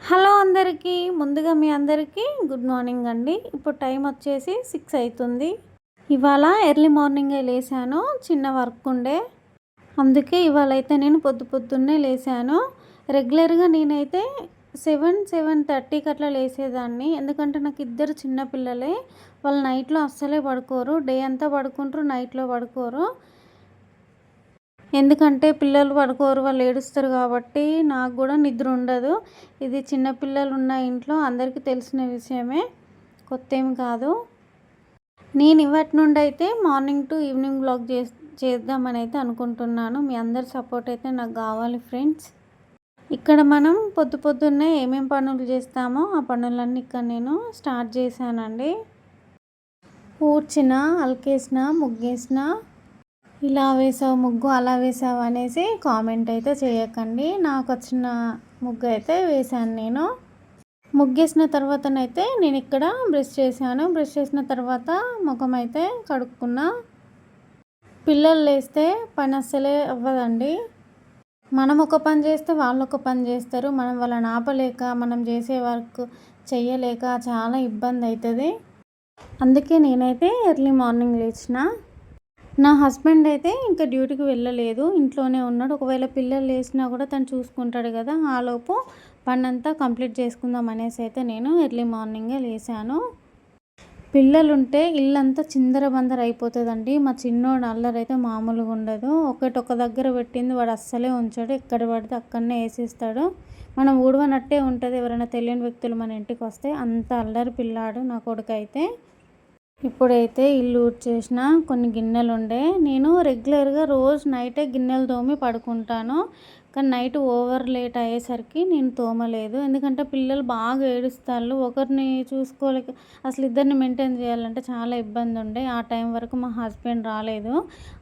Hello అందరికీ ముందుగా మీ అందరికీ గుడ్ మార్నింగ్ అండి. ఇప్పుడు టైం వచ్చేసి 6 అవుతుంది. ఇవాళ ఎర్లీ మార్నింగే లేసాను. చిన్న వర్క్ ఉండే, అందుకే ఇవాళ అయితే నేను పొద్దున్నే లేసాను. రెగ్యులర్గా నేనైతే 7-7:30కి అట్లా లేసేదాన్ని. ఎందుకంటే నాకు ఇద్దరు చిన్న పిల్లలే. వాళ్ళు నైట్లో అస్సలే పడుకోరు. డే అంతా పడుకుంటారు, నైట్లో పడుకోరు. ఎందుకంటే పిల్లలు పడుకోరు, వాళ్ళు ఏడుస్తారు కాబట్టి నాకు కూడా నిద్ర ఉండదు. ఇది చిన్నపిల్లలు ఉన్న ఇంట్లో అందరికీ తెలిసిన విషయమే, కొత్త ఏం కాదు. నేను ఇవాటి నుండి అయితే మార్నింగ్ టు ఈవినింగ్ బ్లాగ్ చేద్దామని అయితే అనుకుంటున్నాను. మీ అందరి సపోర్ట్ అయితే నాకు కావాలి ఫ్రెండ్స్. ఇక్కడ మనం పొద్దున్నే ఏమేమి పనులు చేస్తామో ఆ పనులన్నీ ఇక్కడ నేను స్టార్ట్ చేశానండి. ఊడ్చిన, అలికేసిన, ముగ్గేసిన, ఇలా వేసావు ముగ్గు, అలా వేసావు అనేసి కామెంట్ అయితే చేయకండి. నాకు వచ్చిన ముగ్గు అయితే వేశాను. నేను ముగ్గేసిన తర్వాతనైతే నేను ఇక్కడ బ్రష్ చేశాను. బ్రష్ చేసిన తర్వాత ముఖం అయితే కడుక్కున్నా. పిల్లలు లేస్తే పని అస్సలే అవ్వదండి. మనం ఒక పని చేస్తే వాళ్ళు ఒక పని చేస్తారు. మనం వాళ్ళని ఆపలేక, మనం చేసే వర్క్ చెయ్యలేక చాలా ఇబ్బంది అవుతుంది. అందుకే నేనైతే ఎర్లీ మార్నింగ్ లేచిన. నా హస్బెండ్ అయితే ఇంకా డ్యూటీకి వెళ్ళలేదు, ఇంట్లోనే ఉన్నాడు. ఒకవేళ పిల్లలు లేచినా కూడా తను చూసుకుంటాడు కదా, ఆలోపు పనంతా కంప్లీట్ చేసుకుందాం అనేసి అయితే నేను ఎర్లీ మార్నింగే లేసాను. పిల్లలుంటే ఇల్లంతా చిందరబందర అయిపోతుందండి. మా చిన్నోడు అల్లరైతే మామూలుగా ఉండదు. ఒక దగ్గర పెట్టింది వాడు అస్సలే ఉంచాడు, ఎక్కడ పడితే అక్కడనే వేసేస్తాడు. మనం ఊడవనట్టే ఉంటుంది ఎవరైనా తెలియని వ్యక్తులు మన ఇంటికి వస్తే. అంత అల్లరి పిల్లాడు నా కొడుకు అయితే. ఇప్పుడైతే ఇల్లు ఊడ్చేసిన, కొన్ని గిన్నెలు ఉండే. నేను రెగ్యులర్గా రోజు నైటే గిన్నెలు తోమి పడుకుంటాను, కానీ నైట్ ఓవర్ లేట్ అయ్యేసరికి నేను తోమలేదు. ఎందుకంటే పిల్లలు బాగా ఏడుస్తారు, ఒకరిని చూసుకోలేక అసలు ఇద్దరిని మెయింటైన్ చేయాలంటే చాలా ఇబ్బంది ఉండే. ఆ టైం వరకు మా హస్బెండ్ రాలేదు,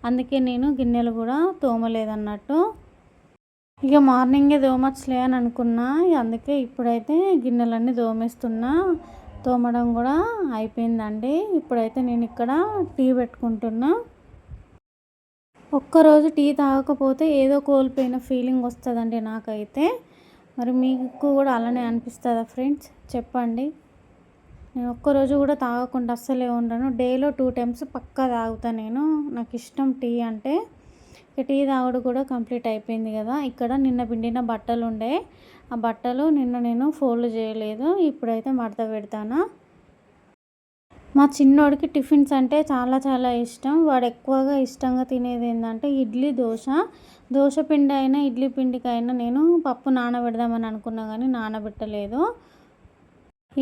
అందుకే నేను గిన్నెలు కూడా తోమలేదన్నట్టు. ఇక మార్నింగే తోమచ్చులే అని అనుకున్నా, అందుకే ఇప్పుడైతే గిన్నెలన్నీ తోమేస్తున్నా. తోమడం కూడా అయిపోయిందండి. ఇప్పుడైతే నేను ఇక్కడ టీ పెట్టుకుంటున్నా. ఒక్కరోజు టీ తాగకపోతే ఏదో కోల్పోయిన ఫీలింగ్ వస్తుందండి నాకైతే. మరి మీకు కూడా అలానే అనిపిస్తుందా ఫ్రెండ్స్? చెప్పండి. నేను ఒక్కరోజు కూడా తాగకుండా అస్సలే ఉండను. డేలో 2 times పక్కా తాగుతా నేను. నాకు ఇష్టం టీ అంటే. టీ తాగుడు కూడా కంప్లీట్ అయిపోయింది కదా. ఇక్కడ నిన్న పిండిన బట్టలు ఉండే, ఆ బట్టలు నిన్న నేను ఫోల్డ్ చేయలేదు, ఇప్పుడైతే మడత పెడతాను. మా చిన్నోడికి టిఫిన్స్ అంటే చాలా చాలా ఇష్టం. వాడు ఎక్కువగా ఇష్టంగా తినేది ఏంటంటే ఇడ్లీ, దోశ పిండి అయినా ఇడ్లీ పిండికైనా నేను పప్పు నానబెడదామని అనుకున్నా కానీ నానబెట్టలేదు.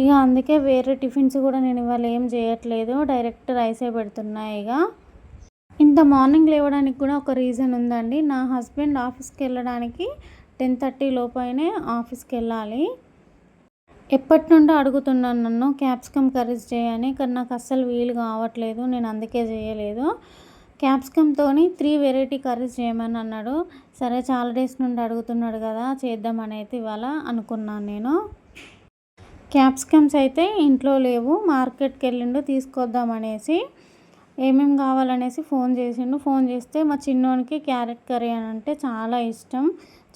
ఇక అందుకే వేరే టిఫిన్స్ కూడా నేను ఇవాళ ఏం చేయట్లేదు, డైరెక్ట్ రైసే పెడుతున్నా. ఇక ఇంత మార్నింగ్ లేవడానికి కూడా ఒక రీజన్ ఉందండి. నా హస్బెండ్ ఆఫీస్కి వెళ్ళడానికి 10:30 లోపైనే ఆఫీస్కి వెళ్ళాలి. ఎప్పటి నుండో అడుగుతున్నాను నన్ను క్యాప్సికమ్ కర్రీస్ చేయని, కానీ నాకు అస్సలు వీలు కావట్లేదు. నేను అందుకే చేయలేదు. క్యాప్సికమ్తో 3 వెరైటీ కర్రీస్ చేయమని అన్నాడు. సరే చాలా డేస్ నుండి అడుగుతున్నాడు కదా, చేద్దామని అయితే ఇవాళ అనుకున్నాను నేను. క్యాప్సికమ్స్ అయితే ఇంట్లో లేవు, మార్కెట్కి వెళ్ళిండు తీసుకొద్దామనేసి. ఏమేమి కావాలనేసి ఫోన్ చేసిండు. ఫోన్ చేస్తే మా చిన్నోనికి క్యారెట్ కర్రీ అని అంటే చాలా ఇష్టం.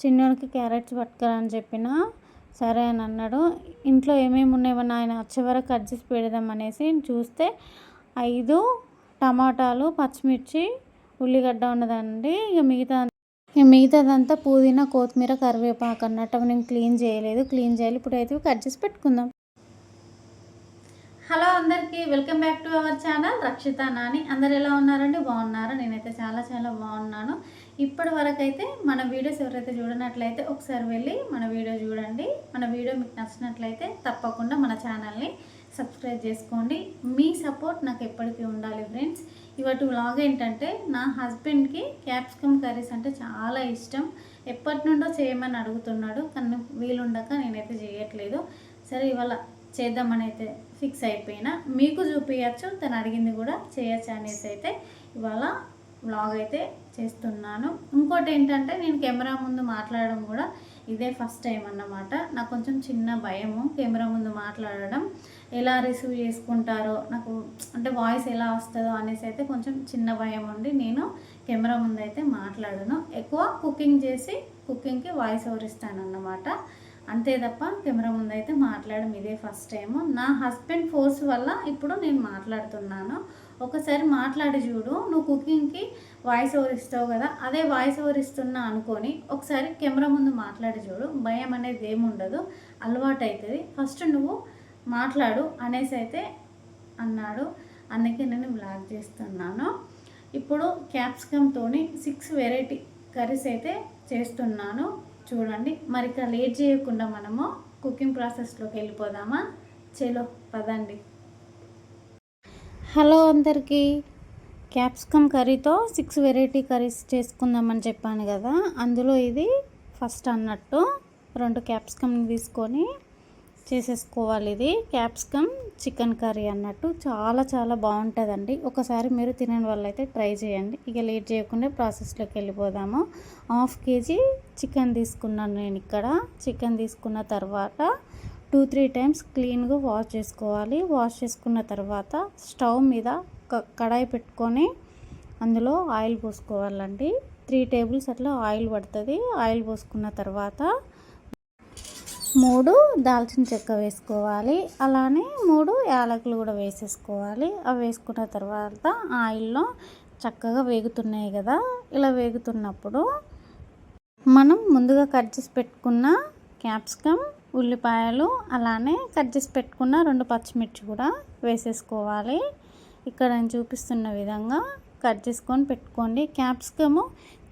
చిన్నోనికి క్యారెట్స్ పట్టుకురని చెప్పిన, సరే అని అన్నాడు. ఇంట్లో ఏమేమి ఉన్నాయని ఆయన వచ్చే వరకు కట్ చేసి పెడదాం అనేసి చూస్తే 5 టమాటాలు, పచ్చిమిర్చి, ఉల్లిగడ్డ ఉన్నదండి. ఇక మిగతాదంతా పుదీనా, కొత్తిమీర, కరివేపాకు అన్నట్టు. నేను క్లీన్ చేయాలి. ఇప్పుడైతే కట్ చేసి పెట్టుకుందాం. హలో అందరికీ, welcome back to our channel Rakshita Nani. అందరు ఎలా ఉన్నారండి? బాగున్నారా? నేనైతే చాలా చాలా బాగున్నాను. ఇప్పటి వరకు అయితే మన వీడియోస్ ఎవరైతే చూడనట్లయితే ఒకసారి వెళ్ళి మన వీడియో చూడండి. మన వీడియో మీకు నచ్చినట్లయితే తప్పకుండా మన ఛానల్ని సబ్స్క్రైబ్ చేసుకోండి. మీ సపోర్ట్ నాకు ఎప్పటికీ ఉండాలి ఫ్రెండ్స్. ఇవాటి వ్లాగ్ ఏంటంటే, నా హస్బెండ్కి క్యాప్సికమ్ కర్రీస్ అంటే చాలా ఇష్టం. ఎప్పటి నుండో చేయమని అడుగుతున్నాడు, కానీ వీలుండక నేనైతే చేయట్లేదు. సరే ఇవాళ చేద్దామని అయితే ఫిక్స్ అయిపోయినా. మీకు చూపించచ్చు, తను అడిగింది కూడా చేయొచ్చు అనేసి అయితే ఇవాళ వ్లాగ్ అయితే చేస్తున్నాను. ఇంకోటి ఏంటంటే, నేను కెమెరా ముందు మాట్లాడడం కూడా ఇదే ఫస్ట్ టైం అన్నమాట. నాకు కొంచెం చిన్న భయము కెమెరా ముందు మాట్లాడడం. ఎలా రిసీవ్ చేసుకుంటారో, నాకు అంటే వాయిస్ ఎలా వస్తుందో అనేసి అయితే కొంచెం చిన్న భయం ఉండి నేను కెమెరా ముందు అయితే మాట్లాడను. ఎక్కువ కుకింగ్ చేసి కుకింగ్కి వాయిస్ ఓవర్ ఇస్తాను అన్నమాట. అంతే తప్ప కెమెరా ముందు అయితే మాట్లాడడం ఇదే ఫస్ట్ టైము. నా హస్బెండ్ ఫోర్స్ వల్ల ఇప్పుడు నేను మాట్లాడుతున్నాను. ఒకసారి మాట్లాడి చూడు, నువ్వు కుకింగ్కి వాయిస్ ఓవర్ ఇస్తావు కదా, అదే వాయిస్ ఓవర్ ఇస్తున్నా అనుకొని ఒకసారి కెమెరా ముందు మాట్లాడి చూడు, భయం అనేది ఏముండదు, అలవాటు అవుతుంది. ఫస్ట్ నువ్వు మాట్లాడు అనేసి అయితే అన్నాడు. అందుకే నేను బ్లాగ్ చేస్తున్నాను. ఇప్పుడు క్యాప్సికమ్తో 6 వెరైటీ కర్రీస్ అయితే చేస్తున్నాను చూడండి. మరి ఇక లేట్ చేయకుండా మనము కుకింగ్ ప్రాసెస్లోకి వెళ్ళిపోదామా? చలో పదండి. హలో అందరికీ. క్యాప్సికమ్ కర్రీతో 6 వెరైటీ కర్రీస్ చేసుకుందామని చెప్పాను కదా, అందులో ఇది ఫస్ట్ అన్నట్టు 2 క్యాప్సికమ్ని తీసుకొని చేసేసుకోవాలి. ఇది క్యాప్సికమ్ చికెన్ కర్రీ అన్నట్టు చాలా చాలా బాగుంటుందండి. ఒకసారి మీరు తినని వాళ్ళైతే ట్రై చేయండి. ఇక లేట్ చేయకుండా ప్రాసెస్లోకి వెళ్ళిపోదాము. 1/2 kg చికెన్ తీసుకున్నాను నేను ఇక్కడ. చికెన్ తీసుకున్న తర్వాత 2-3 టైమ్స్ క్లీన్గా వాష్ చేసుకోవాలి. వాష్ చేసుకున్న తర్వాత స్టవ్ మీద కడాయి పెట్టుకొని అందులో ఆయిల్ పోసుకోవాలండి. 3 టేబుల్స్ అట్లా ఆయిల్ పడుతుంది. ఆయిల్ పోసుకున్న తర్వాత 3 దాల్చిన చెక్క వేసుకోవాలి. అలానే 3 యాలకులు కూడా వేసేసుకోవాలి. అవి వేసుకున్న తర్వాత ఆయిల్లో చక్కగా వేగుతున్నాయి కదా, ఇలా వేగుతున్నప్పుడు మనం ముందుగా కట్ చేసి పెట్టుకున్న క్యాప్సికమ్, ఉల్లిపాయలు, అలానే కట్ చేసి పెట్టుకున్న 2 పచ్చిమిర్చి కూడా వేసేసుకోవాలి. ఇక్కడ నేను చూపిస్తున్న విధంగా కట్ చేసుకొని పెట్టుకోండి. క్యాప్సికము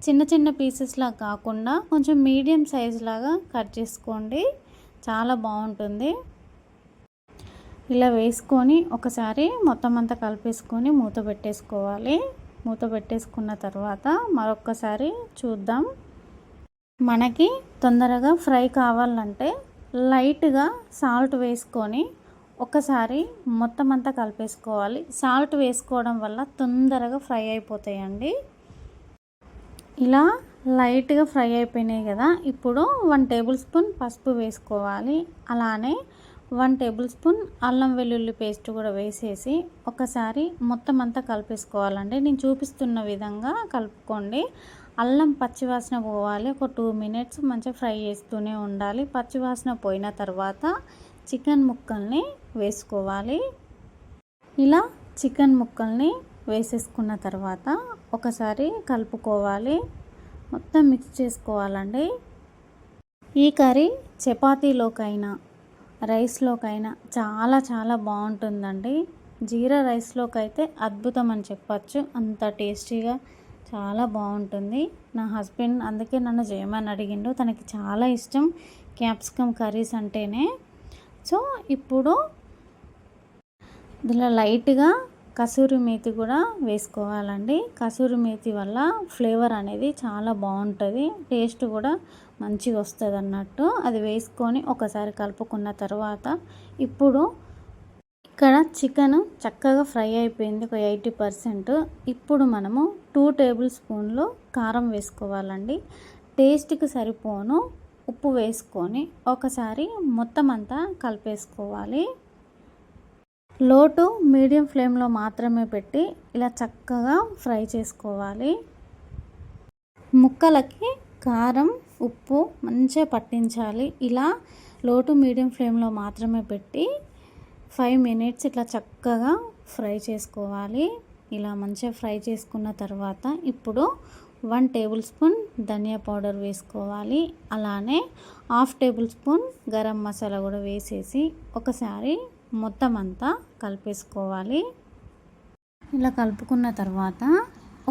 చిన్న చిన్న పీసెస్లా కాకుండా కొంచెం మీడియం సైజ్ లాగా కట్ చేసుకోండి, చాలా బాగుంటుంది. ఇలా వేసుకొని ఒకసారి మొత్తం అంతా కలిపేసుకొని మూత పెట్టేసుకోవాలి. మూత పెట్టేసుకున్న తర్వాత మరొక్కసారి చూద్దాం. మనకి తొందరగా ఫ్రై కావాలంటే లైట్గా సాల్ట్ వేసుకొని ఒకసారి మొత్తం అంతా కలిపేసుకోవాలి. సాల్ట్ వేసుకోవడం వల్ల తొందరగా ఫ్రై అయిపోతాయండి. ఇలా లైట్గా ఫ్రై అయిపోయినాయి కదా, ఇప్పుడు 1 టేబుల్ స్పూన్ పసుపు వేసుకోవాలి. అలానే 1 టేబుల్ స్పూన్ అల్లం వెల్లుల్లి పేస్ట్ కూడా వేసేసి ఒకసారి మొత్తం అంతా కలిపేసుకోవాలండి. నేను చూపిస్తున్న విధంగా కలుపుకోండి. అల్లం పచ్చివాసన పోవాలి. ఒక 2 మినిట్స్ మంచిగా ఫ్రై చేస్తూనే ఉండాలి. పచ్చివాసన పోయిన తర్వాత చికెన్ ముక్కల్ని వేసుకోవాలి. ఇలా చికెన్ ముక్కల్ని వేసేసుకున్న తర్వాత ఒకసారి కలుపుకోవాలి, మొత్తం మిక్స్ చేసుకోవాలండి. ఈ కర్రీ చపాతీలోకైనా రైస్లోకైనా చాలా చాలా బాగుంటుందండి. జీరా రైస్లోకి అయితే అద్భుతం అని చెప్పచ్చు, అంత టేస్టీగా చాలా బాగుంటుంది. నా హస్బెండ్ అందుకే నన్ను చేయమని అడిగిండు, తనకి చాలా ఇష్టం క్యాప్సికమ్ కర్రీస్ అంటేనే. సో ఇప్పుడు దీనిలో లైట్గా కసూరి మేతి కూడా వేసుకోవాలండి. కసూరి మేతి వల్ల ఫ్లేవర్ అనేది చాలా బాగుంటుంది, టేస్ట్ కూడా మంచిగా వస్తుంది అన్నట్టు. అది వేసుకొని ఒకసారి కలుపుకున్న తర్వాత ఇప్పుడు ఇక్కడ చికెన్ చక్కగా ఫ్రై అయిపోయింది, ఒక 80%. ఇప్పుడు మనము 2 టేబుల్ స్పూన్లు కారం వేసుకోవాలండి. టేస్ట్కి సరిపోను ఉప్పు వేసుకొని ఒకసారి మొత్తం అంతా కలిపేసుకోవాలి. లో టు మీడియం ఫ్లేమ్లో మాత్రమే పెట్టి ఇలా చక్కగా ఫ్రై చేసుకోవాలి. ముక్కలకి కారం, ఉప్పు మంచిగా పట్టించాలి. ఇలా లో టు మీడియం ఫ్లేమ్లో మాత్రమే పెట్టి 5 మినిట్స్ ఇట్లా చక్కగా ఫ్రై చేసుకోవాలి. ఇలా మంచిగా ఫ్రై చేసుకున్న తర్వాత ఇప్పుడు 1 టేబుల్ స్పూన్ ధనియా పౌడర్ వేసుకోవాలి. అలానే 1/2 టేబుల్ స్పూన్ గరం మసాలా కూడా వేసేసి ఒకసారి మొత్తం అంతా కలిపేసుకోవాలి. ఇలా కలుపుకున్న తర్వాత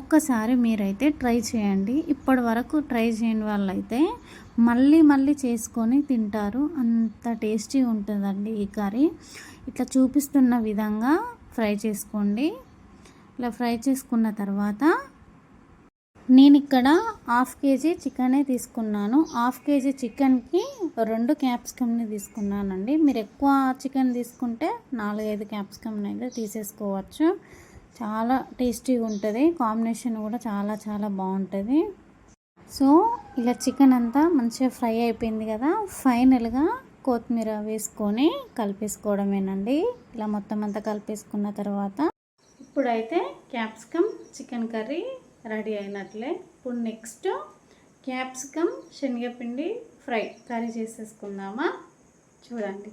ఒక్కసారి మీరైతే ట్రై చేయండి. ఇప్పటి వరకు ట్రై చేయని వాళ్ళైతే మళ్ళీ మళ్ళీ చేసుకొని తింటారు, అంత టేస్టీ ఉంటుందండి ఈ కర్రీ. ఇట్లా చూపిస్తున్న విధంగా ఫ్రై చేసుకోండి. ఇలా ఫ్రై చేసుకున్న తర్వాత నేను ఇక్కడ 1/2 kg చికెనే తీసుకున్నాను. 1/2 kg చికెన్కి 2 క్యాప్సికమ్ని తీసుకున్నానండి. మీరు ఎక్కువ చికెన్ తీసుకుంటే 4-5 క్యాప్సికమ్ని అయితే తీసేసుకోవచ్చు. చాలా టేస్టీగా ఉంటుంది, కాంబినేషన్ కూడా చాలా చాలా బాగుంటుంది. సో ఇలా చికెన్ అంతా మంచిగా ఫ్రై అయిపోయింది కదా, ఫైనల్గా కొత్తిమీర వేసుకొని కలిపేసుకోవడమేనండి. ఇలా మొత్తం అంతా కలిపేసుకున్న తర్వాత ఇప్పుడైతే క్యాప్సికమ్ చికెన్ కర్రీ రెడీ అయినట్లే. ఇప్పుడు నెక్స్ట్ క్యాప్సికమ్ శనగపిండి ఫ్రై కర్రీ చేసేసుకుందామా. చూడండి,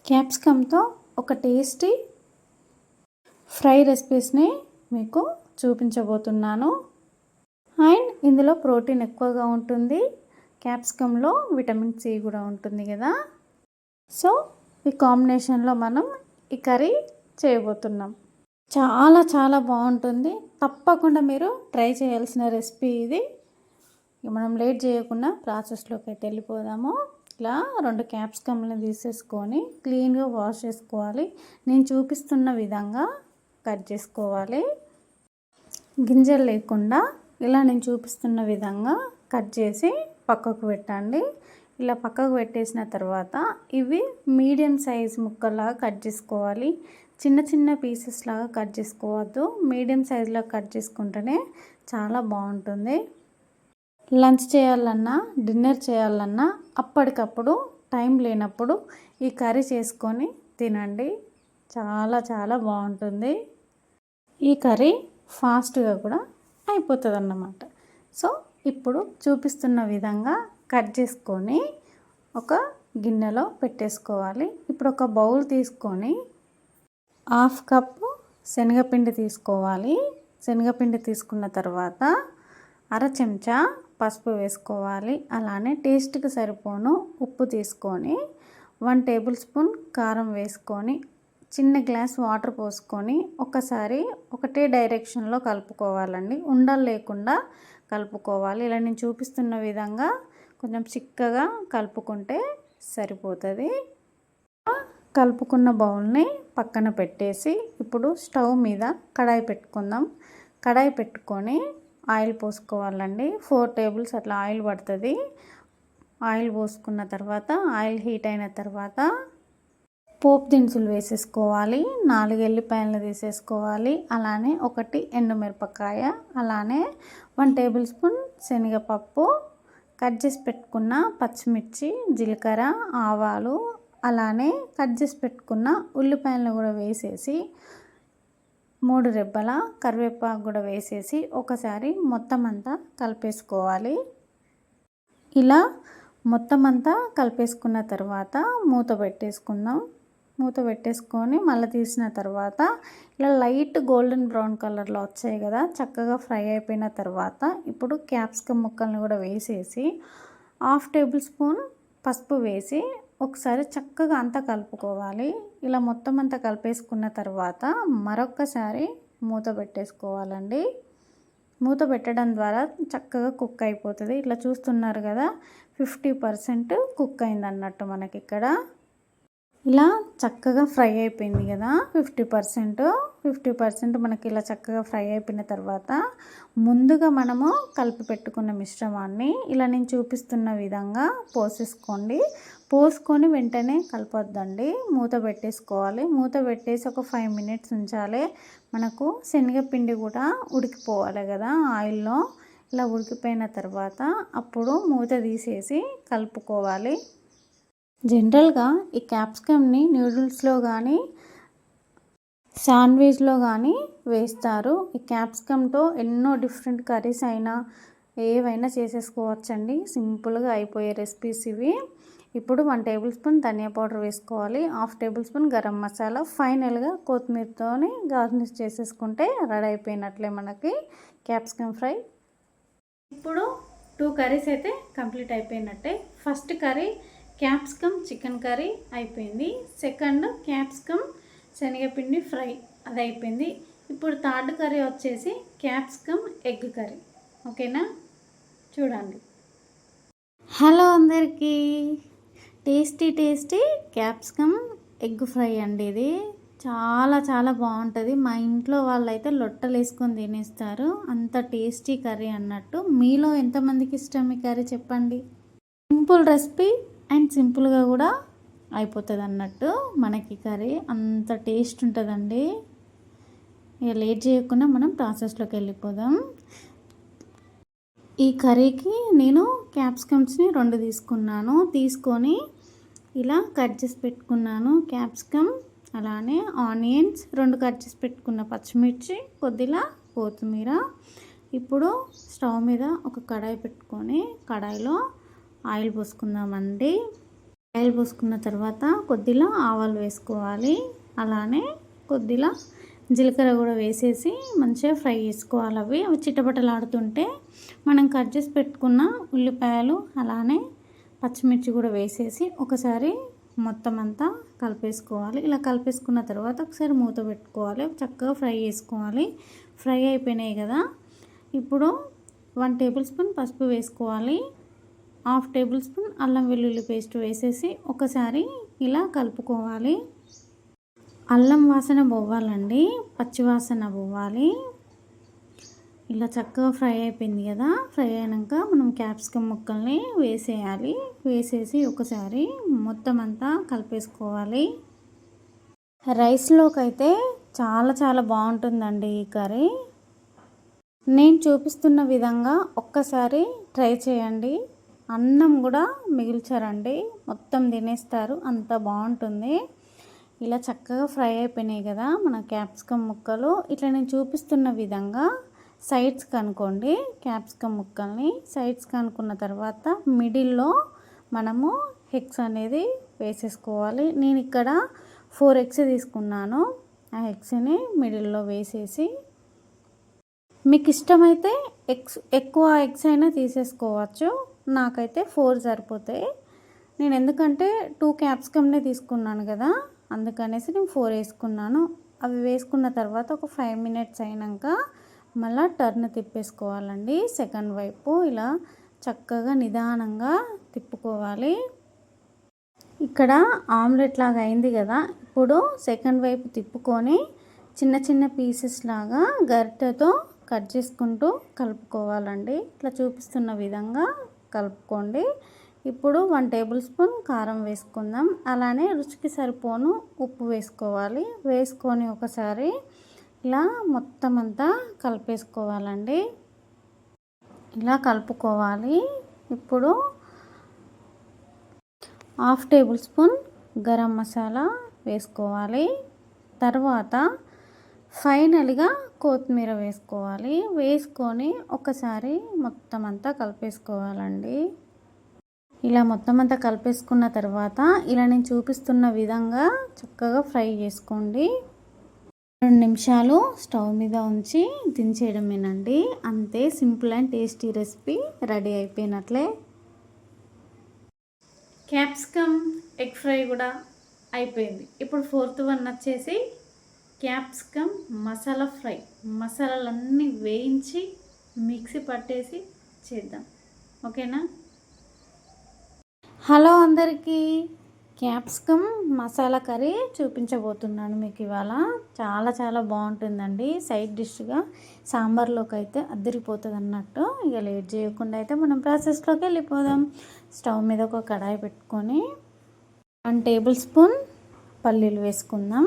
క్యాప్సికమ్తో ఒక టేస్టీ ఫ్రై రెసిపీస్ని మీకు చూపించబోతున్నాను. అండ్ ఇందులో ప్రోటీన్ ఎక్కువగా ఉంటుంది, క్యాప్సికంలో విటమిన్ సి కూడా ఉంటుంది కదా. సో ఈ కాంబినేషన్లో మనం ఈ కర్రీ చేయబోతున్నాం. చాలా చాలా బాగుంటుంది, తప్పకుండా మీరు ట్రై చేయాల్సిన రెసిపీ ఇది. మనం లేట్ చేయకుండా ప్రాసెస్లోకి అయితే వెళ్ళిపోదాము. ఇలా 2 క్యాప్సికమ్లను తీసేసుకొని క్లీన్గా వాష్ చేసుకోవాలి. నేను చూపిస్తున్న విధంగా కట్ చేసుకోవాలి. గింజలు లేకుండా ఇలా నేను చూపిస్తున్న విధంగా కట్ చేసి పక్కకు పెట్టండి. ఇలా పక్కకు పెట్టేసిన తర్వాత ఇవి మీడియం సైజ్ ముక్కలాగా కట్ చేసుకోవాలి. చిన్న చిన్న పీసెస్ లాగా కట్ చేసుకోవద్దు, మీడియం సైజులో కట్ చేసుకుంటేనే చాలా బాగుంటుంది. లంచ్ చేయాలన్నా డిన్నర్ చేయాలన్నా అప్పటికప్పుడు టైం లేనప్పుడు ఈ కర్రీ చేసుకొని తినండి, చాలా చాలా బాగుంటుంది. ఈ కర్రీ ఫాస్ట్గా కూడా అయిపోతుంది అన్నమాట. సో ఇప్పుడు చూపిస్తున్న విధంగా కట్ చేసుకొని ఒక గిన్నెలో పెట్టేసుకోవాలి. ఇప్పుడు ఒక బౌల్ తీసుకొని 1/2 కప్పు శనగపిండి తీసుకోవాలి. శనగపిండి తీసుకున్న తర్వాత 1/2 చెంచా పసుపు వేసుకోవాలి. అలానే టేస్ట్కి సరిపోను ఉప్పు తీసుకొని 1 టేబుల్ స్పూన్ కారం వేసుకొని చిన్న గ్లాస్ వాటర్ పోసుకొని ఒకసారి ఒకటే డైరెక్షన్లో కలుపుకోవాలండి. ఉండలు లేకుండా కలుపుకోవాలి. ఇలా నేను చూపిస్తున్న విధంగా కొంచెం చిక్కగా కలుపుకుంటే సరిపోతుంది. కలుపుకున్న బౌల్ని పక్కన పెట్టేసి ఇప్పుడు స్టవ్ మీద కడాయి పెట్టుకుందాం. కడాయి పెట్టుకొని ఆయిల్ పోసుకోవాలండి. 4 టేబుల్స్ అట్లా ఆయిల్ పడుతుంది. ఆయిల్ పోసుకున్న తర్వాత ఆయిల్ హీట్ అయిన తర్వాత పోపు దినుసులు వేసేసుకోవాలి. 4 ఎల్లిపాయలు తీసేసుకోవాలి. అలానే 1 ఎండుమిరపకాయ, అలానే 1 టేబుల్ స్పూన్ శనగపప్పు, కట్ చేసి పెట్టుకున్న పచ్చిమిర్చి, జీలకర్ర, ఆవాలు, అలానే కట్ చేసి పెట్టుకున్న ఉల్లిపాయలను కూడా వేసేసి 3 రెబ్బల కరివేపాకు కూడా వేసేసి ఒకసారి మొత్తం అంతా కలిపేసుకోవాలి. ఇలా మొత్తం అంతా కలిపేసుకున్న తర్వాత మూత పెట్టేసుకుందాం. మూత పెట్టేసుకొని మళ్ళీ తీసిన తర్వాత ఇలా లైట్ గోల్డెన్ బ్రౌన్ కలర్లో వచ్చాయి కదా, చక్కగా ఫ్రై అయిపోయిన తర్వాత ఇప్పుడు క్యాప్సికమ్ ముక్కల్ని కూడా వేసేసి 1/2 టేబుల్ స్పూన్ పసుపు వేసి ఒకసారి చక్కగా అంతా కలుపుకోవాలి. ఇలా మొత్తం అంతా కలిపేసుకున్న తర్వాత మరొక్కసారి మూత పెట్టేసుకోవాలండి. మూత పెట్టడం ద్వారా చక్కగా కుక్ అయిపోతుంది. ఇట్లా చూస్తున్నారు కదా, 50% కుక్ అయింది అన్నట్టు మనకి ఇక్కడ. ఇలా చక్కగా ఫ్రై అయిపోయింది కదా, 50% మనకి ఇలా చక్కగా ఫ్రై అయిపోయిన తర్వాత ముందుగా మనము కలిపి పెట్టుకున్న మిశ్రమాన్ని ఇలా నేను చూపిస్తున్న విధంగా పోసేసుకోండి. పోసుకొని వెంటనే కలపొద్దండి, మూత పెట్టేసుకోవాలి. మూత పెట్టేసి ఒక 5 మినిట్స్ ఉంచాలి. మనకు శనగపిండి కూడా ఉడికిపోవాలి కదా ఆయిల్లో. ఇలా ఉడికిపోయిన తర్వాత అప్పుడు మూత తీసేసి కలుపుకోవాలి. జనరల్గా ఈ క్యాప్సికమ్ని నూడిల్స్లో కానీ శాండ్విచ్లో కానీ వేస్తారు. ఈ క్యాప్సికమ్తో ఎన్నో డిఫరెంట్ కర్రీస్ అయినా ఏవైనా చేసేసుకోవచ్చండి. సింపుల్గా అయిపోయే రెసిపీస్ ఇవి. ఇప్పుడు 1 టేబుల్ స్పూన్ ధనియా పౌడర్ వేసుకోవాలి. 1/2 టేబుల్ స్పూన్ గరం మసాలా, ఫైనల్గా కొత్తిమీరతో గార్నిష్ చేసేసుకుంటే రెడీ అయిపోయినట్లే మనకి క్యాప్సికమ్ ఫ్రై. ఇప్పుడు 2 కర్రీస్ అయితే కంప్లీట్ అయిపోయినట్టే. First curry capsicum chicken curry అయిపోయింది. సెకండ్ క్యాప్సికమ్ శనగపిండి ఫ్రై అది అయిపోయింది. ఇప్పుడు థర్డ్ కర్రీ వచ్చేసి క్యాప్సికమ్ ఎగ్ కర్రీ. ఓకేనా, చూడండి. హలో అందరికీ, tasty tasty capsicum egg fry అండి. ఇది చాలా చాలా బాగుంటుంది. మా ఇంట్లో వాళ్ళైతే లొట్టలు వేసుకొని తినేస్తారు, అంత టేస్టీ కర్రీ అన్నట్టు. మీలో ఎంతమందికి ఇష్టం ఈ కర్రీ చెప్పండి. సింపుల్ రెసిపీ అండ్ సింపుల్గా కూడా అయిపోతుంది అన్నట్టు మనకి కర్రీ. అంత టేస్ట్ ఉంటుందండి. ఇక లేట్ చేయకుండా మనం ప్రాసెస్లోకి వెళ్ళిపోదాం. ఈ కర్రీకి నేను క్యాప్సికమ్స్ని 2 తీసుకున్నాను. తీసుకొని ఇలా కట్ చేసి పెట్టుకున్నాను క్యాప్సికమ్, అలానే ఆనియన్స్, 2 కట్ చేసి పెట్టుకున్న పచ్చిమిర్చి, కొద్దిగా కొత్తిమీర. ఇప్పుడు స్టవ్ మీద ఒక కడాయి పెట్టుకొని కడాయిలో ఆయిల్ పోసుకుందామండి. ఆయిల్ పోసుకున్న తర్వాత కొద్దిగా ఆవాలు వేసుకోవాలి. అలానే కొద్దిగా జీలకర్ర కూడా వేసేసి మంచిగా ఫ్రై చేసుకోవాలి. అవి చిటపటలాడుతుంటే మనం కట్ చేసి పెట్టుకున్న ఉల్లిపాయలు అలానే పచ్చిమిర్చి కూడా వేసేసి ఒకసారి మొత్తం అంతా కలిపేసుకోవాలి. ఇలా కలిపేసుకున్న తర్వాత ఒకసారి మూత పెట్టుకోవాలి. చక్కగా ఫ్రై చేసుకోవాలి. ఫ్రై అయిపోయినాయి కదా, ఇప్పుడు 1 టేబుల్ స్పూన్ పసుపు వేసుకోవాలి. 1/2 టేబుల్ స్పూన్ అల్లం వెల్లుల్లి పేస్ట్ వేసేసి ఒకసారి ఇలా కలుపుకోవాలి. అల్లం వాసన పోవాలండి, పచ్చి వాసన పోవాలి. ఇలా చక్కగా ఫ్రై అయిపోయింది కదా, ఫ్రై అయినాక మనం క్యాప్సికమ్ ముక్కల్ని వేసేయాలి. వేసేసి ఒకసారి మొత్తం అంతా కలిపేసుకోవాలి. రైస్లోకి అయితే చాలా చాలా బాగుంటుందండి ఈ కర్రీ. నేను చూపిస్తున్న విధంగా ఒక్కసారి ట్రై చేయండి. అన్నం కూడా మిగిల్చారండి, మొత్తం తినేస్తారు, అంత బాగుంటుంది. ఇలా చక్కగా ఫ్రై అయిపోయినాయి కదా మన క్యాప్సికమ్ ముక్కలు. ఇట్లా నేను చూపిస్తున్న విధంగా సైడ్స్ కనుక్కోండి. క్యాప్సికమ్ ముక్కల్ని సైడ్స్ కనుక్కున్న తర్వాత మిడిల్లో మనము ఎగ్స్ అనేది వేసేసుకోవాలి. నేను ఇక్కడ 4 ఎగ్స్ తీసుకున్నాను. ఆ ఎగ్స్ని మిడిల్లో వేసేసి, మీకు ఇష్టమైతే ఎక్కువ ఎగ్స్ అయినా తీసేసుకోవచ్చు. నాకైతే 4 సరిపోతాయి. నేను ఎందుకంటే 2 క్యాప్సికమ్నే తీసుకున్నాను కదా, అందుకనేసి నేను 4 వేసుకున్నాను. అవి వేసుకున్న తర్వాత ఒక 5 మినిట్స్ అయినాక మళ్ళీ టర్న్ తిప్పేసుకోవాలండి. సెకండ్ వైపు ఇలా చక్కగా నిదానంగా తిప్పుకోవాలి. ఇక్కడ ఆమ్లెట్ లాగా అయింది కదా, ఇప్పుడు సెకండ్ వైపు తిప్పుకొని చిన్న చిన్న పీసెస్ లాగా గరిటెతో కట్ చేసుకుంటూ కలుపుకోవాలండి. ఇట్లా చూపిస్తున్న విధంగా కలుపుకోండి. ఇప్పుడు 1 టేబుల్ స్పూన్ కారం వేసుకుందాం. అలానే రుచికి సరిపోను ఉప్పు వేసుకోవాలి. వేసుకొని ఒకసారి ఇలా మొత్తం అంతా కలిపేసుకోవాలండి. ఇలా కలుపుకోవాలి. ఇప్పుడు 1/2 టేబుల్ స్పూన్ గరం మసాలా వేసుకోవాలి. తర్వాత ఫైనల్గా కొత్తిమీర వేసుకోవాలి. వేసుకొని ఒకసారి మొత్తం అంతా కలిపేసుకోవాలండి. ఇలా మొత్తం అంతా కలిపేసుకున్న తర్వాత ఇలా నేను చూపిస్తున్న విధంగా చక్కగా ఫ్రై చేసుకోండి. 2 నిమిషాలు స్టవ్ మీద ఉంచి దించేయడమేనండి. అంతే, simple and tasty recipe ready అయిపోయినట్లే. క్యాప్సికమ్ ఎగ్ ఫ్రై కూడా అయిపోయింది. ఇప్పుడు 4th వన్ వచ్చేసి క్యాప్సికమ్ మసాలా ఫ్రై. మసాలాలన్నీ వేయించి మిక్సీ పట్టేసి చేద్దాం, ఓకేనా? హలో అందరికీ, క్యాప్సికమ్ మసాలా కర్రీ చూపించబోతున్నాను మీకు ఇవాళ. చాలా చాలా బాగుంటుందండి. సైడ్ డిష్గా సాంబార్లోకి అయితే అద్దరిపోతుంది అన్నట్టు. ఇక లేట్ చేయకుండా అయితే మనం ప్రాసెస్లోకి వెళ్ళిపోదాం. స్టవ్ మీద ఒక కడాయి పెట్టుకొని 1 టేబుల్ స్పూన్ పల్లీలు వేసుకుందాం.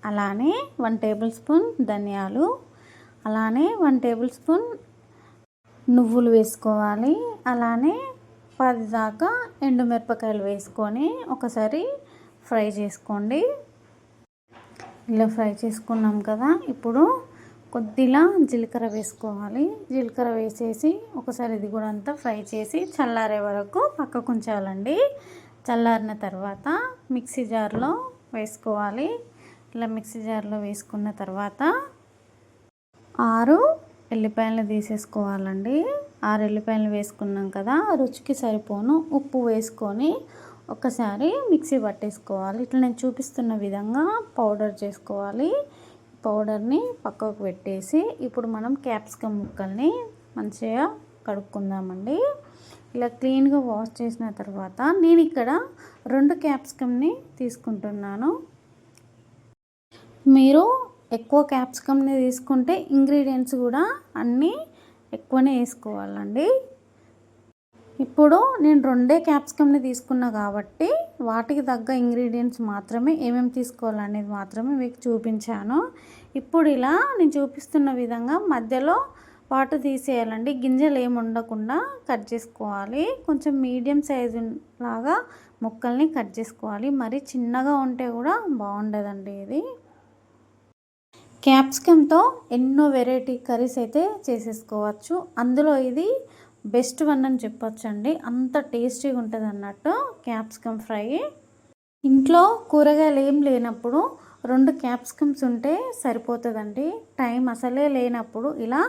అలానే 1 టేబుల్ స్పూన్ ధనియాలు, అలానే 1 టేబుల్ స్పూన్ నువ్వులు వేసుకోవాలి. అలానే 10 దాకా ఎండుమిరపకాయలు వేసుకొని ఒకసారి ఫ్రై చేసుకోండి. ఇలా ఫ్రై చేసుకున్నాం కదా, ఇప్పుడు కొద్దిగా జీలకర్ర వేసుకోవాలి. జీలకర్ర వేసేసి ఒకసారి ఇది కూడా అంతా ఫ్రై చేసి చల్లారే వరకు పక్కకు ఉంచాలండి. చల్లారిన తర్వాత మిక్సీ జార్లో వేసుకోవాలి. ఇలా మిక్సీ జార్లో వేసుకున్న తర్వాత 6 ఎల్లిపాయలు తీసేసుకోవాలండి. 6 ఎల్లిపాయలు వేసుకున్నాం కదా, రుచికి సరిపోను ఉప్పు వేసుకొని ఒకసారి మిక్సీ పట్టేసుకోవాలి. ఇట్లా నేను చూపిస్తున్న విధంగా పౌడర్ చేసుకోవాలి. పౌడర్ని పక్కకు పెట్టేసి ఇప్పుడు మనం క్యాప్సికమ్ ముక్కల్ని మంచిగా కడుక్కుందామండి. ఇలా క్లీన్గా వాష్ చేసిన తర్వాత నేను ఇక్కడ 2 క్యాప్సికమ్ని తీసుకుంటున్నాను. మీరు ఎక్కువ క్యాప్సికమ్ని తీసుకుంటే ఇంగ్రీడియంట్స్ కూడా అన్నీ ఎక్కువనే వేసుకోవాలండి. ఇప్పుడు నేను 2 క్యాప్సికమ్ని తీసుకున్నా కాబట్టి వాటికి తగ్గ ఇంగ్రీడియంట్స్ మాత్రమే ఏమేమి తీసుకోవాలనేది మాత్రమే మీకు చూపించాను. ఇప్పుడు ఇలా నేను చూపిస్తున్న విధంగా మధ్యలో పాటు తీసేయాలండి. గింజలు ఏమి ఉండకుండా కట్ చేసుకోవాలి. కొంచెం మీడియం సైజు లాగా ముక్కల్ని కట్ చేసుకోవాలి. మరి చిన్నగా ఉంటే కూడా బాగుండదండి. ఇది క్యాప్సికమ్తో ఎన్నో వెరైటీ కర్రీస్ అయితే చేసేసుకోవచ్చు. అందులో ఇది బెస్ట్ వన్ అని చెప్పొచ్చండి. అంత టేస్టీగా ఉంటుంది అన్నట్టు క్యాప్సికమ్ ఫ్రై. ఇంట్లో కూరగాయలు ఏం లేనప్పుడు 2 క్యాప్సికమ్స్ ఉంటే సరిపోతుందండి. టైం అసలే లేనప్పుడు ఇలా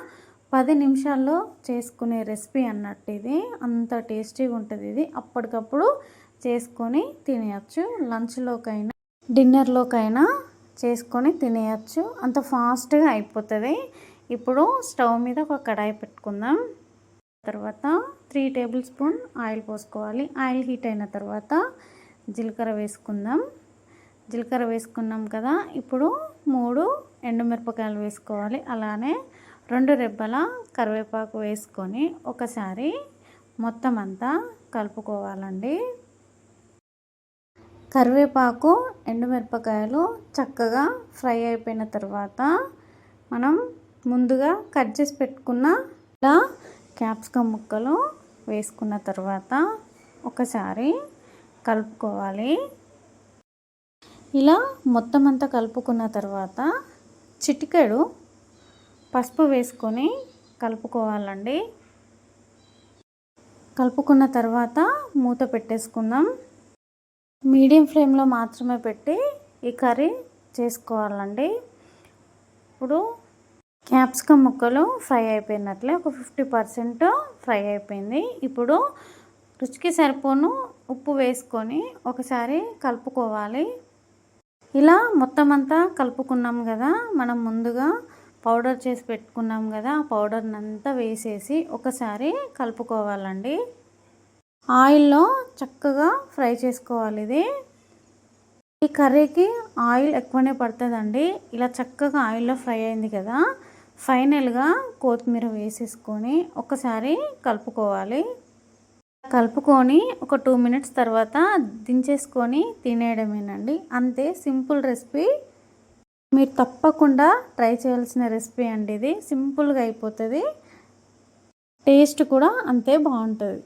10 నిమిషాల్లో చేసుకునే రెసిపీ అన్నట్టు ఇది. అంత టేస్టీగా ఉంటుంది ఇది. అప్పటికప్పుడు చేసుకొని తినేయచ్చు. లంచ్లోకైనా డిన్నర్లోకైనా చేసుకొని తినేయచ్చు. అంత ఫాస్ట్గా అయిపోతుంది. ఇప్పుడు స్టవ్ మీద ఒక కడాయి పెట్టుకుందాం. తర్వాత 3 టేబుల్ స్పూన్ ఆయిల్ పోసుకోవాలి. ఆయిల్ హీట్ అయిన తర్వాత జీలకర్ర వేసుకుందాం. జీలకర్ర వేసుకున్నాం కదా, ఇప్పుడు 3 ఎండుమిరపకాయలు వేసుకోవాలి. అలానే 2 రెబ్బల కరివేపాకు వేసుకొని ఒకసారి మొత్తం అంతా కలుపుకోవాలండి. కరివేపాకు ఎండుమిరపకాయలు చక్కగా ఫ్రై అయిపోయిన తర్వాత మనం ముందుగా కట్ చేసి పెట్టుకున్న ఇలా క్యాప్సికమ్ ముక్కలు వేసుకున్న తర్వాత ఒకసారి కలుపుకోవాలి. ఇలా మొత్తం అంతా కలుపుకున్న తర్వాత చిటికెడు పసుపు వేసుకొని కలుపుకోవాలండి. కలుపుకున్న తర్వాత మూత పెట్టేసుకుందాం. మీడియం ఫ్లేమ్లో మాత్రమే పెట్టి ఈ కర్రీ చేసుకోవాలండి. ఇప్పుడు క్యాప్సికమ్ ముక్కలు ఫ్రై అయిపోయినట్లే, ఒక 50% ఫ్రై అయిపోయింది. ఇప్పుడు రుచికి సరిపోను ఉప్పు వేసుకొని ఒకసారి కలుపుకోవాలి. ఇలా మొత్తం అంతా కలుపుకున్నాం కదా, మనం ముందుగా పౌడర్ చేసి పెట్టుకున్నాం కదా, ఆ పౌడర్ని అంతా వేసేసి ఒకసారి కలుపుకోవాలండి. ఆయిల్లో చక్కగా ఫ్రై చేసుకోవాలి. ఇది ఈ కర్రీకి ఆయిల్ ఎక్కువనే పడుతుందండి. ఇలా చక్కగా ఆయిల్లో ఫ్రై అయింది కదా, ఫైనల్గా కొత్తిమీర వేసేసుకొని ఒకసారి కలుపుకోవాలి. కలుపుకొని ఒక 2 మినిట్స్ తర్వాత దించేసుకొని తినేయడమేనండి. అంతే, సింపుల్ రెసిపీ. మీరు తప్పకుండా ట్రై చేయాల్సిన రెసిపీ అండి ఇది. సింపుల్గా అయిపోతుంది, టేస్ట్ కూడా అంతే బాగుంటుంది.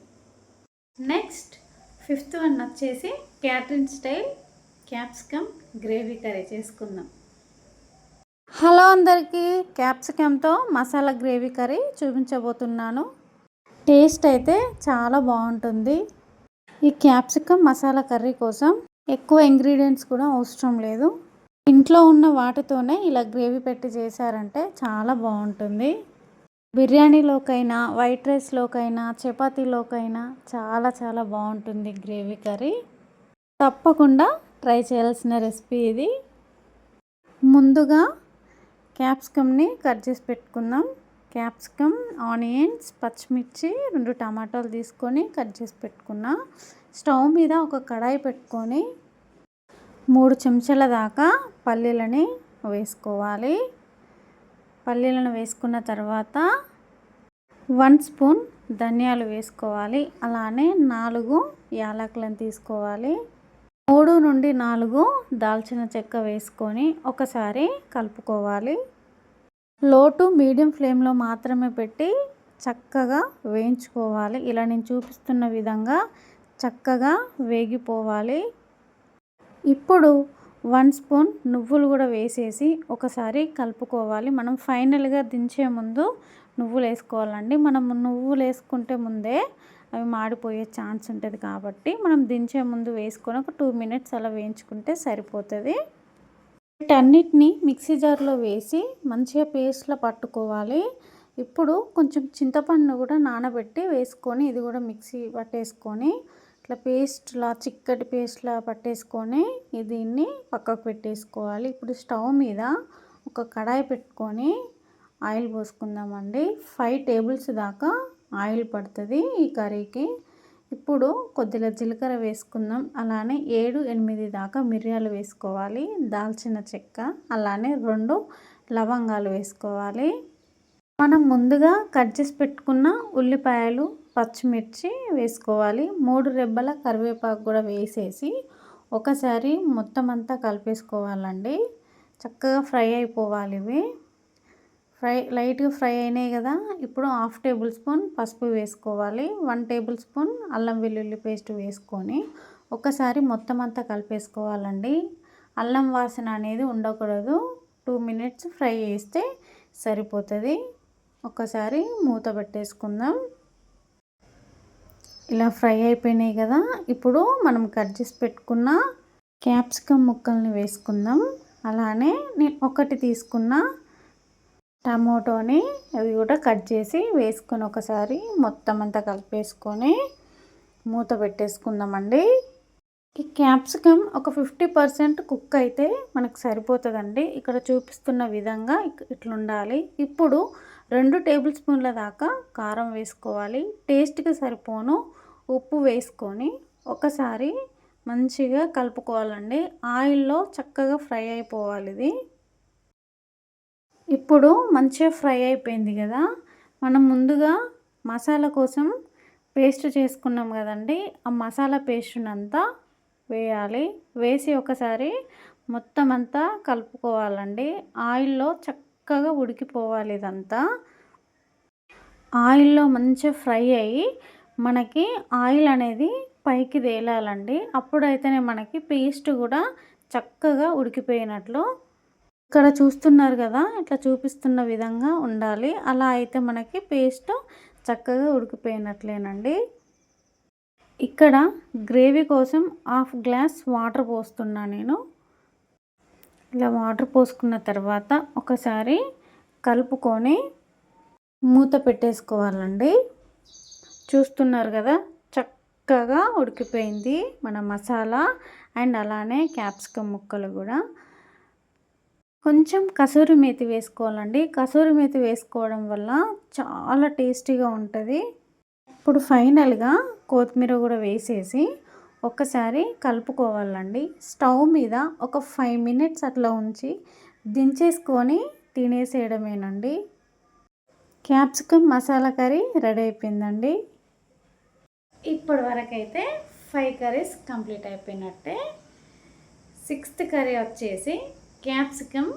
నెక్స్ట్ 5th వన్ వచ్చేసి catering style capsicum gravy curry చేసుకుందాం. హలో అందరికీ, క్యాప్సికమ్తో మసాలా గ్రేవీ కర్రీ చూపించబోతున్నాను. టేస్ట్ అయితే చాలా బాగుంటుంది. ఈ క్యాప్సికమ్ మసాలా కర్రీ కోసం ఎక్కువ ఇంగ్రీడియంట్స్ కూడా అవసరం లేదు. ఇంట్లో ఉన్న వాటితోనే ఇలా గ్రేవీ పెట్టి చేశారంటే చాలా బాగుంటుంది. బిర్యానీలోకైనా, వైట్ రైస్లోకైనా, చపాతీలోకైనా చాలా చాలా బాగుంటుంది గ్రేవీ కర్రీ. తప్పకుండా ట్రై చేయాల్సిన రెసిపీ ఇది. ముందుగా క్యాప్సికమ్ని కట్ చేసి పెట్టుకుందాం. క్యాప్సికమ్, ఆనియన్స్, పచ్చిమిర్చి, 2 టమాటాలు తీసుకొని కట్ చేసి పెట్టుకున్నా. స్టవ్ మీద ఒక కడాయి పెట్టుకొని 3 చెంచాల దాకా పల్లీలని వేసుకోవాలి. పల్లీలను వేసుకున్న తర్వాత 1 స్పూన్ ధనియాలు వేసుకోవాలి. అలానే 4 యాలకులను తీసుకోవాలి. 3 నుండి 4 దాల్చిన చెక్క వేసుకొని ఒకసారి కలుపుకోవాలి. లో టు మీడియం ఫ్లేమ్లో మాత్రమే పెట్టి చక్కగా వేయించుకోవాలి. ఇలా నేను చూపిస్తున్న విధంగా చక్కగా వేగిపోవాలి. ఇప్పుడు 1 స్పూన్ నువ్వులు కూడా వేసేసి ఒకసారి కలుపుకోవాలి. మనం ఫైనల్గా దించే ముందు నువ్వులు వేసుకోవాలండి. మనం నువ్వులు వేసుకుంటే ముందే అవి మాడిపోయే ఛాన్స్ ఉంటుంది కాబట్టి మనం దించే ముందు వేసుకొని ఒక 2 మినిట్స్ అలా వేయించుకుంటే సరిపోతుంది. వీటన్నిటిని మిక్సీ జార్లో వేసి మంచిగా పేస్ట్లా పట్టుకోవాలి. ఇప్పుడు కొంచెం చింతపండు కూడా నానబెట్టి వేసుకొని ఇది కూడా మిక్సీ పట్టేసుకొని ఇట్లా పేస్ట్లా, చిక్కటి పేస్ట్లా పట్టేసుకొని దీన్ని పక్కకు పెట్టేసుకోవాలి. ఇప్పుడు స్టవ్ మీద ఒక కడాయి పెట్టుకొని ఆయిల్ పోసుకుందామండి. 5 టేబుల్స్ దాకా ఆయిల్ పడుతుంది ఈ కర్రీకి. ఇప్పుడు కొద్దిగా జీలకర్ర వేసుకుందాం. అలానే 7-8 దాకా మిరియాలు వేసుకోవాలి. దాల్చిన చెక్క, అలానే 2 లవంగాలు వేసుకోవాలి. మనం ముందుగా కట్ చేసి పెట్టుకున్న ఉల్లిపాయలు, పచ్చిమిర్చి వేసుకోవాలి. 3 రెబ్బల కరివేపాకు కూడా వేసేసి ఒకసారి మొత్తం అంతా కలిపేసుకోవాలండి. చక్కగా ఫ్రై అయిపోవాలి ఇవి. లైట్గా ఫ్రై అయినాయి కదా, ఇప్పుడు 1/2 టేబుల్ స్పూన్ పసుపు వేసుకోవాలి. 1 టేబుల్ స్పూన్ అల్లం వెల్లుల్లి పేస్ట్ వేసుకొని ఒకసారి మొత్తం అంతా కలిపేసుకోవాలండి. అల్లం వాసన అనేది ఉండకూడదు. 2 మినిట్స్ ఫ్రై చేస్తే సరిపోతుంది. ఒకసారి మూత పెట్టేసుకుందాం. ఇలా ఫ్రై అయిపోయినాయి కదా. ఇప్పుడు మనం కట్ చేసి పెట్టుకున్న క్యాప్సికమ్ ముక్కల్ని వేసుకుందాం. అలానే నేను ఒకటి తీసుకున్న టమాటోని అవి కూడా కట్ చేసి వేసుకొని ఒకసారి మొత్తం అంతా కలిపేసుకొని మూత పెట్టేసుకుందామండి. ఈ క్యాప్సికమ్ ఒక 50% కుక్ అయితే మనకు సరిపోతుందండి. ఇక్కడ చూపిస్తున్న విధంగా ఇట్లా ఉండాలి. ఇప్పుడు 2 టేబుల్ స్పూన్ల దాకా కారం వేసుకోవాలి. టేస్ట్కి సరిపోను ఉప్పు వేసుకొని ఒకసారి మంచిగా కలుపుకోవాలండి. ఆయిల్లో చక్కగా ఫ్రై అయిపోవాలి ఇది. ఇప్పుడు మంచిగా ఫ్రై అయిపోయింది కదా. మనం ముందుగా మసాలా కోసం పేస్ట్ చేసుకున్నాం కదండి. ఆ మసాలా పేస్ట్నంతా వేయాలి. వేసి ఒకసారి మొత్తం అంతా కలుపుకోవాలండి. ఆయిల్లో చక్కగా ఉడికిపోవాలి ఇదంతా. ఆయిల్లో మంచిగా ఫ్రై అయ్యి మనకి ఆయిల్ అనేది పైకి తేలాలండి. అప్పుడైతేనే మనకి పేస్ట్ కూడా చక్కగా ఉడికిపోయినట్లు. ఇక్కడ చూస్తున్నారు కదా, ఇట్లా చూపిస్తున్న విధంగా ఉండాలి. అలా అయితే మనకి పేస్ట్ చక్కగా ఉడికిపోయినట్లేనండి. ఇక్కడ గ్రేవీ కోసం 1/2 గ్లాస్ వాటర్ పోస్తున్నా నేను. ఇలా వాటర్ పోసుకున్న తర్వాత ఒకసారి కలుపుకొని మూత పెట్టేసుకోవాలండి. చూస్తున్నారు కదా, చక్కగా ఉడికిపోయింది మన మసాలా అండ్ అలానే క్యాప్సికమ్ ముక్కలు కూడా. కొంచెం కసూరి మేతి వేసుకోవాలండి. కసూరి మేతి వేసుకోవడం వల్ల చాలా టేస్టీగా ఉంటుంది. ఇప్పుడు ఫైనల్గా కొత్తిమీర కూడా వేసేసి ఒకసారి కలుపుకోవాలండి. స్టవ్ మీద ఒక 5 మినిట్స్ అట్లా ఉంచి దించేసుకొని తినేసేయడమేనండి. క్యాప్సికమ్ మసాలా కర్రీ రెడీ అయిపోయిందండి. ఇప్పటి వరకు అయితే 5 కర్రీస్ కంప్లీట్ అయిపోయినట్టే. 6th కర్రీ వచ్చేసి క్యాప్సికమ్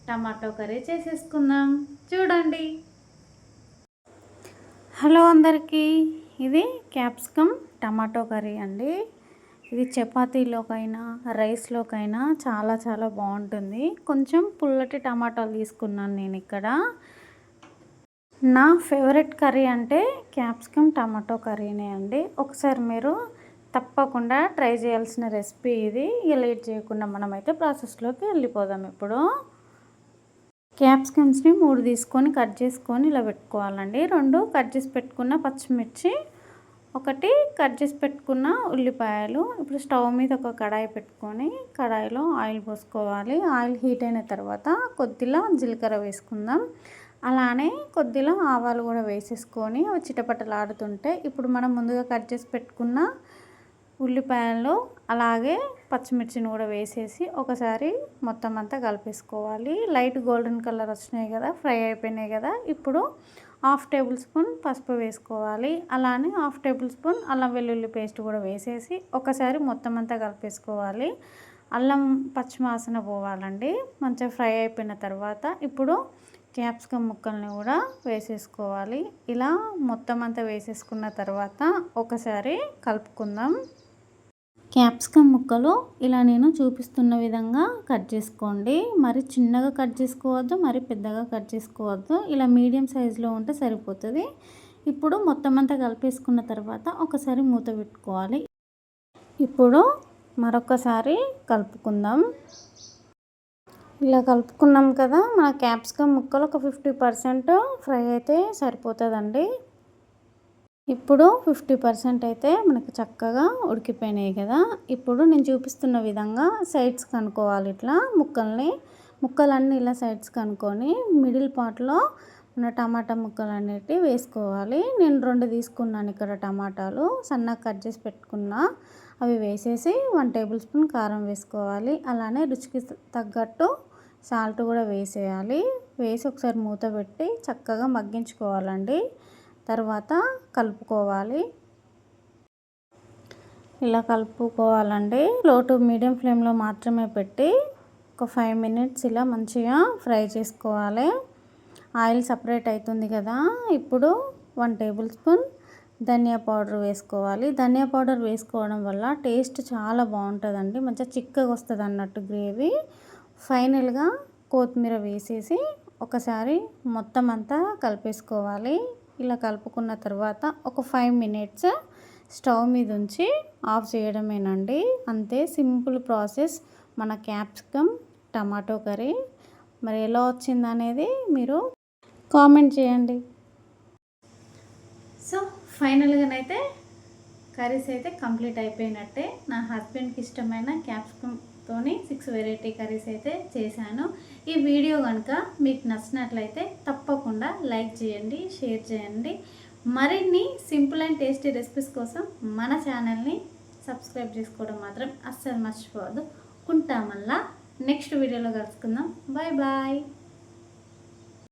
టమాటో కర్రీ చేసేసుకుందాం. చూడండి. హలో అందరికీ, ఇది క్యాప్సికమ్ టమాటో కర్రీ అండి. ఇది చపాతీలోకైనా రైస్లోకైనా చాలా చాలా బాగుంటుంది. కొంచెం పుల్లటి టమాటాలు తీసుకున్నాను నేను ఇక్కడ. నా ఫేవరెట్ కర్రీ అంటే క్యాప్సికమ్ టమాటో కర్రీనే అండి. ఒకసారి మీరు తప్పకుండా ట్రై చేయాల్సిన రెసిపీ ఇది. లేట్ చేయకుండా మనమైతే ప్రాసెస్లోకి వెళ్ళిపోదాం. ఇప్పుడు క్యాప్సికమ్స్ని 3 తీసుకొని కట్ చేసుకొని ఇలా పెట్టుకోవాలండి. 2 కట్ చేసి పెట్టుకున్న పచ్చిమిర్చి, 1 కట్ చేసి పెట్టుకున్న ఉల్లిపాయలు. ఇప్పుడు స్టవ్ మీద ఒక కడాయి పెట్టుకొని కడాయిలో ఆయిల్ పోసుకోవాలి. ఆయిల్ హీట్ అయిన తర్వాత కొద్దిగా జీలకర్ర వేసుకుందాం. అలానే కొద్దిగా ఆవాలు కూడా వేసేసుకొని అవి చిటపటలాడుతుంటే ఇప్పుడు మనం ముందుగా కట్ చేసి పెట్టుకున్న ఉల్లిపాయలు అలాగే పచ్చిమిర్చిని కూడా వేసేసి ఒకసారి మొత్తం అంతా కలిపేసుకోవాలి. లైట్ గోల్డెన్ కలర్ వచ్చినాయి కదా, ఫ్రై అయిపోయినాయి కదా. ఇప్పుడు 1/2 టేబుల్ స్పూన్ పసుపు వేసుకోవాలి. అలానే 1/2 టేబుల్ స్పూన్ అల్లం వెల్లుల్లి పేస్ట్ కూడా వేసేసి ఒకసారి మొత్తం అంతా కలిపేసుకోవాలి. అల్లం పచ్చివాసన పోవాలండి. మంచిగా ఫ్రై అయిపోయిన తర్వాత ఇప్పుడు క్యాప్సికమ్ ముక్కల్ని కూడా వేసేసుకోవాలి. ఇలా మొత్తం అంతా వేసేసుకున్న తర్వాత ఒకసారి కలుపుకుందాం. క్యాప్సికమ్ ముక్కలు ఇలా నేను చూపిస్తున్న విధంగా కట్ చేసుకోండి. మరి చిన్నగా కట్ చేసుకోవద్దు, మరి పెద్దగా కట్ చేసుకోవద్దు. ఇలా మీడియం సైజులో ఉంటే సరిపోతుంది. ఇప్పుడు మొత్తం అంతా కలిపేసుకున్న తర్వాత ఒకసారి మూత పెట్టుకోవాలి. ఇప్పుడు మరొకసారి కలుపుకుందాం. ఇలా కలుపుకున్నాం కదా, మన క్యాప్సికమ్ ముక్కలు ఒక 50% ఫ్రై అయితే సరిపోతుందండి. ఇప్పుడు 50% అయితే మనకు చక్కగా ఉడికిపోయినాయి కదా. ఇప్పుడు నేను చూపిస్తున్న విధంగా సైడ్స్ కనుక్కోవాలి. ఇట్లా ముక్కలన్నీ ఇలా సైడ్స్ కనుక్కొని మిడిల్ పార్ట్లో మన టమాటా ముక్కలు అనేటివి వేసుకోవాలి. నేను 2 తీసుకున్నాను ఇక్కడ టమాటాలు, సన్నగా కట్ చేసి పెట్టుకున్నా. అవి వేసేసి 1 టేబుల్ స్పూన్ కారం వేసుకోవాలి. అలానే రుచికి తగ్గట్టు సాల్ట్ కూడా వేసేయాలి. వేసి ఒకసారి మూత పెట్టి చక్కగా మగ్గించుకోవాలండి. తర్వాత కలుపుకోవాలి. ఇలా కలుపుకోవాలండి. లో టు మీడియం ఫ్లేమ్లో మాత్రమే పెట్టి ఒక 5 మినిట్స్ ఇలా మంచిగా ఫ్రై చేసుకోవాలి. ఆయిల్ సపరేట్ అవుతుంది కదా. ఇప్పుడు 1 టేబుల్ స్పూన్ ధనియా పౌడర్ వేసుకోవాలి. ధనియా పౌడర్ వేసుకోవడం వల్ల టేస్ట్ చాలా బాగుంటుందండి. మంచిగా చిక్కగా వస్తుంది అన్నట్టు గ్రేవీ. ఫైనల్గా కొత్తిమీర వేసేసి ఒకసారి మొత్తం అంతా కలిపేసుకోవాలి. ఇలా కలుపుకున్న తర్వాత ఒక 5 మినిట్స్ స్టవ్ మీద ఉంచి ఆఫ్ చేయడమేనండి. అంతే, సింపుల్ ప్రాసెస్ మన క్యాప్సికమ్ టమాటో కర్రీ. మరి ఎలా వచ్చిందనేది మీరు కామెంట్ చేయండి. సో ఫైనల్గానైతే కర్రీస్ అయితే కంప్లీట్ అయిపోయినట్టే. నా హస్బెండ్కి ఇష్టమైన క్యాప్సికమ్తోని 6 వెరైటీ కర్రీస్ అయితే చేశాను. ఈ వీడియో కనుక మీకు నచ్చినట్లయితే తప్పకుండా లైక్ చేయండి, షేర్ చేయండి. మరిన్ని సింపుల్ అండ్ టేస్టీ రెసిపీస్ కోసం మన ఛానల్ని సబ్స్క్రైబ్ చేసుకోవడం మాత్రం అస్సలు మర్చిపోవద్దు. ఉంటామల్లా నెక్స్ట్ వీడియోలో కలుసుకుందాం. Bye bye.